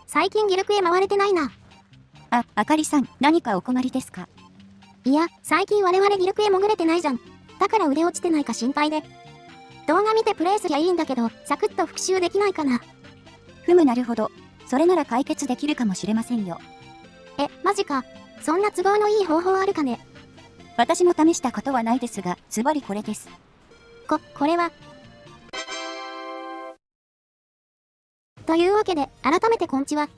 最近ギルクへ回れてないな。あ、あかりさん、何かお困りですか？いや、最近我々ギルクへ潜れてないじゃん。だから腕落ちてないか心配で。動画見てプレイすりゃいいんだけど、サクッと復習できないかな。なるほど。それなら解決できるかもしれませんよ。マジか。そんな都合のいい方法あるかね。私も試したことはないですが、ズバリこれです。これは。というわけで、改めてこんちは。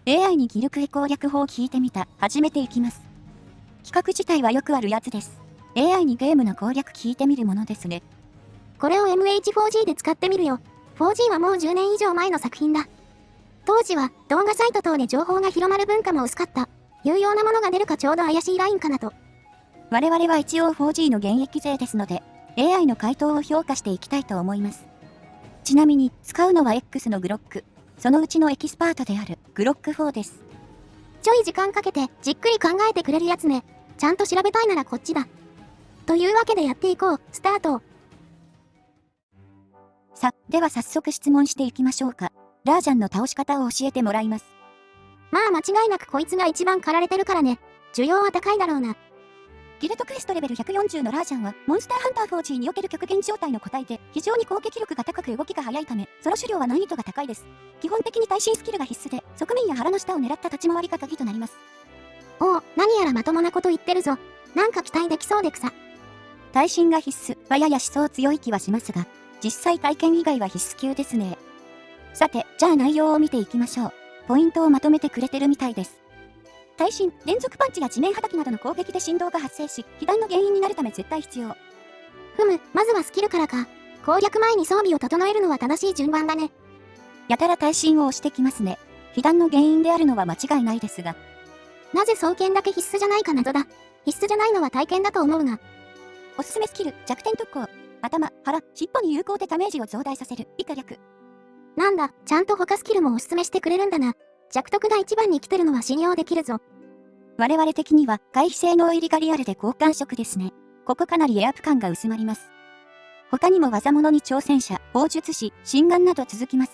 AI にギルクへ攻略法を聞いてみた。始めていきます。企画自体はよくあるやつです。AI にゲームの攻略聞いてみるものですね。これを MH4G で使ってみるよ。4G はもう10年以上前の作品だ。当時は動画サイト等で情報が広まる文化も薄かった。有用なものが出るかちょうど怪しいラインかなと。我々は一応 4G の現役勢ですので、AI の回答を評価していきたいと思います。ちなみに、使うのは X のグロック。そのうちのエキスパートであるグロック4です。ちょい時間かけてじっくり考えてくれるやつね。ちゃんと調べたいならこっちだ。というわけでやっていこう。スタート。では早速質問していきましょうか。ラージャンの倒し方を教えてもらいます。まあ間違いなくこいつが一番狩られてるからね。需要は高いだろうな。ギルドクエストレベル140のラージャンは、モンスターハンター 4G における極限状態の個体で、非常に攻撃力が高く動きが速いため、ソロ狩猟は難易度が高いです。基本的に耐震スキルが必須で、側面や腹の下を狙った立ち回りが鍵となります。おお、何やらまともなこと言ってるぞ。なんか期待できそうで草。耐震が必須はやや思想強い気はしますが、実際体験以外は必須級ですね。さて、じゃあ内容を見ていきましょう。ポイントをまとめてくれてるみたいです。耐震、連続パンチや地面叩きなどの攻撃で振動が発生し、被弾の原因になるため絶対必要。まずはスキルからか。攻略前に装備を整えるのは正しい順番だね。やたら耐震を押してきますね。被弾の原因であるのは間違いないですが。なぜ双剣だけ必須じゃないか謎だ。必須じゃないのは体験だと思うが。おすすめスキル、弱点特攻。頭、腹、尻尾に有効でダメージを増大させる。以下略。なんだ、ちゃんと他スキルもおすすめしてくれるんだな。弱特が一番に来てるのは信用できるぞ。我々的には回避性能入りがリアルで好感触ですね。ここかなりエアプ感が薄まります。他にも技物に挑戦者、砲術師、心眼など続きます。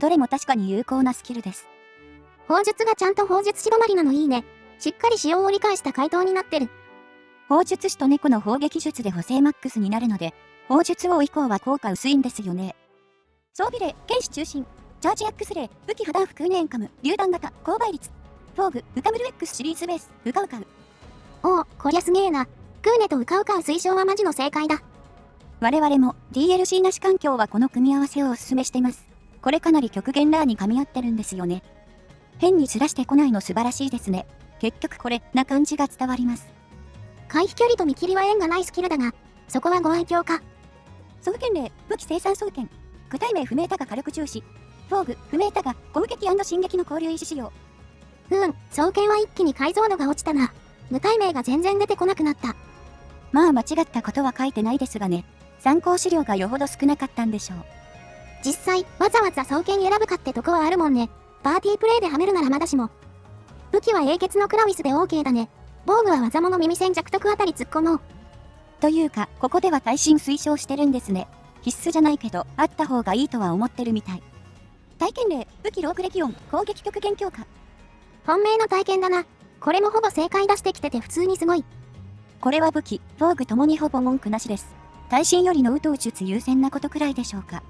どれも確かに有効なスキルです。砲術がちゃんと砲術師止まりなのいいね。しっかり仕様を理解した回答になってる。砲術師と猫の砲撃術で補正マックスになるので、砲術王以降は効果薄いんですよね。装備例、剣士中心。チャージアックスレイ、武器破弾空年カム、榴弾型、勾配率。フォーグ、ウカムル X シリーズベース、ウカウカウ。おお、こりゃすげえな。クーネとウカウカウ推奨はマジの正解だ。我々も DLC なし環境はこの組み合わせをおすすめしてます。これかなり極限ラーに噛み合ってるんですよね。変にずらしてこないの素晴らしいですね。結局これな感じが伝わります。回避距離と見切りは縁がないスキルだが、そこはご愛嬌か。双剣例、武器生産双剣。具体名不明だが火力重視。フォーグ、不明だが、攻撃&進撃の交流維持仕様。双剣は一気に解像度が落ちたな。具体名が全然出てこなくなった。まあ間違ったことは書いてないですがね。参考資料がよほど少なかったんでしょう。実際、わざわざ双剣選ぶかってとこはあるもんね。パーティープレイではめるならまだしも。武器は英傑のクラウィスで OK だね。防具は技物耳栓弱特あたり突っ込もう。というか、ここでは耐震推奨してるんですね。必須じゃないけど、あった方がいいとは思ってるみたい。体験例、武器ロークレギオン、攻撃極限強化。本命の体験だな。これもほぼ正解出してきてて普通にすごい。これは武器、防具ともにほぼ文句なしです。耐震よりのウト術優先なことくらいでしょうか。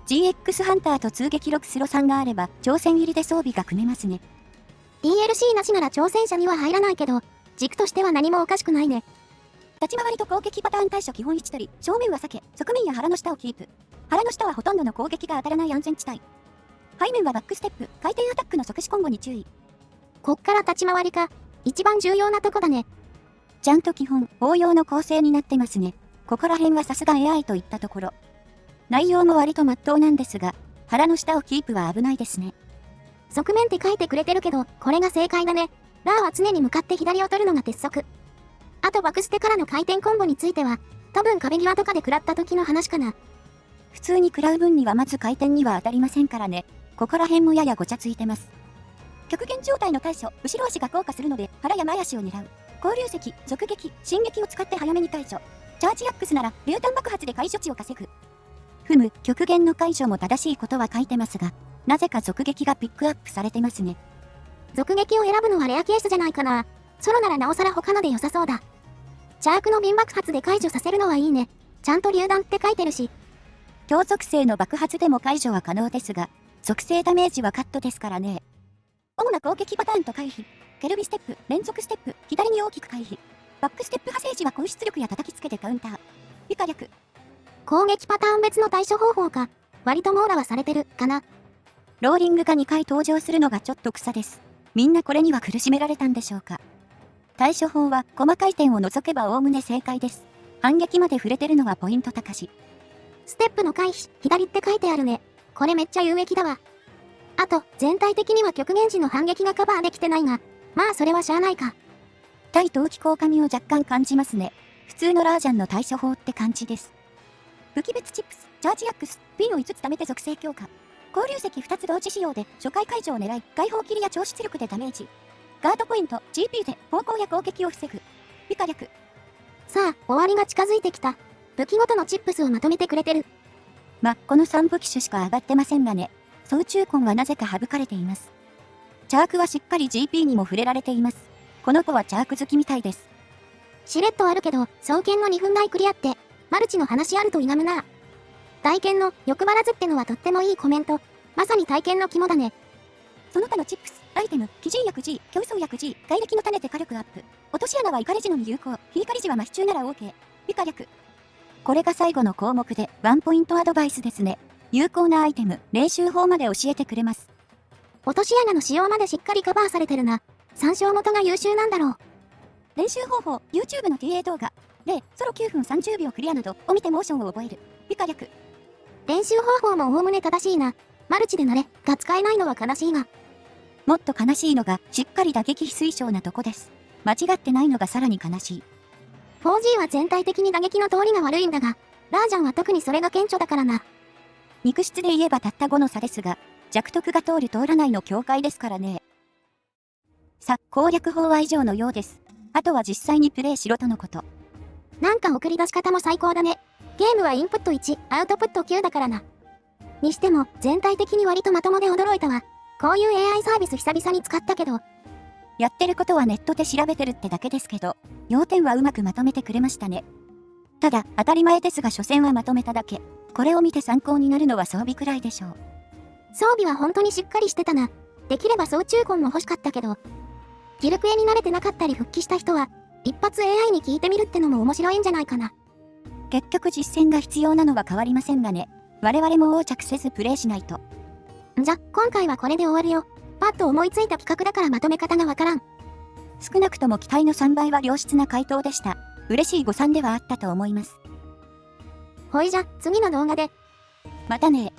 GX ハンターと通撃6スロ3があれば、挑戦入りで装備が組めますね。DLC なしなら挑戦者には入らないけど、軸としては何もおかしくないね。立ち回りと攻撃パターン対処基本1取り、正面は避け、側面や腹の下をキープ。腹の下はほとんどの攻撃が当たらない安全地帯。背面はバックステップ、回転アタックの即死コンボに注意。こっから立ち回りか。一番重要なとこだね。ちゃんと基本、応用の構成になってますね。ここら辺はさすが AI といったところ。内容も割と真っ当なんですが、腹の下をキープは危ないですね。側面って書いてくれてるけど、これが正解だね。ラーは常に向かって左を取るのが鉄則。あとバクステからの回転コンボについては、多分壁際とかで食らった時の話かな。普通に食らう分にはまず回転には当たりませんからね。ここら辺もややごちゃついてます。極限状態の対処、後ろ足が効果するので、腹や前足を狙う。交流石、続撃、進撃を使って早めに対処。チャージアックスなら、流弾爆発で解処値を稼ぐ。極限の解除も正しいことは書いてますが、なぜか続撃がピックアップされてますね。続撃を選ぶのはレアケースじゃないかな。ソロならなおさら他ので良さそうだ。邪悪の瓶爆発で解除させるのはいいね。ちゃんと榴弾って書いてるし。強属性の爆発でも解除は可能ですが、属性ダメージはカットですからね。主な攻撃パターンと回避。ケルビステップ、連続ステップ、左に大きく回避。バックステップ派生時は高出力や叩きつけでカウンター。以下略。攻撃パターン別の対処方法か。割と網羅はされてる、かな。ローリングが2回登場するのがちょっと草です。みんなこれには苦しめられたんでしょうか。対処法は細かい点を除けばおおむね正解です。反撃まで触れてるのはポイント高し。ステップの回避、左って書いてあるね。これめっちゃ有益だわ。あと、全体的には極限時の反撃がカバーできてないが、まあそれはしゃあないか。対投機効果味を若干感じますね。普通のラージャンの対処法って感じです。武器別チップス、チャージアックス、ピンを5つ貯めて属性強化。交流石2つ同時使用で初回解除を狙い、外砲切りや超出力でダメージ。ガードポイント、GP で方向や攻撃を防ぐ。以下略。さあ、終わりが近づいてきた。武器ごとのチップスをまとめてくれてる。この3武器種しか上がってませんがね。総中魂はなぜか省かれています。チャークはしっかり GP にも触れられています。この子はチャーク好きみたいです。しれっとあるけど、双剣の2分台クリアって、マルチの話あるといがむな。体験の欲張らずってのはとってもいいコメント。まさに体験の肝だね。その他のチップス、アイテム、鬼人薬 G、競争薬 G、外力の種で火力アップ。落とし穴はイカレジノに有効。非イカレジは麻痺中なら OK。以下略。これが最後の項目で、ワンポイントアドバイスですね。有効なアイテム、練習法まで教えてくれます。落とし穴の使用までしっかりカバーされてるな。参照元が優秀なんだろう。練習方法、YouTube の TA 動画。例、ソロ9分30秒クリアなどを見てモーションを覚える。以下略。練習方法もおおむね正しいな。マルチで慣れが使えないのは悲しいが。もっと悲しいのが、しっかり打撃非推奨なとこです。間違ってないのがさらに悲しい。4G は全体的に打撃の通りが悪いんだが、ラージャンは特にそれが顕著だからな。肉質で言えばたった5の差ですが、弱徳が通る通らないの境界ですからね。攻略法は以上のようです。あとは実際にプレイしろとのこと。なんか送り出し方も最高だね。ゲームはインプット1、アウトプット9だからな。にしても、全体的に割とまともで驚いたわ。こういう AI サービス久々に使ったけど。やってることはネットで調べてるってだけですけど、要点はうまくまとめてくれましたね。ただ、当たり前ですが所詮はまとめただけ。これを見て参考になるのは装備くらいでしょう。装備は本当にしっかりしてたな。できれば総中魂も欲しかったけど。ギルクエに慣れてなかったり復帰した人は、一発 AI に聞いてみるってのも面白いんじゃないかな。結局実践が必要なのは変わりませんがね。我々も横着せずプレイしないと。じゃ、今回はこれで終わるよ。パッと思いついた企画だからまとめ方がわからん。少なくとも期待の3倍は良質な回答でした。嬉しい誤算ではあったと思います。ほいじゃ、次の動画で。またね。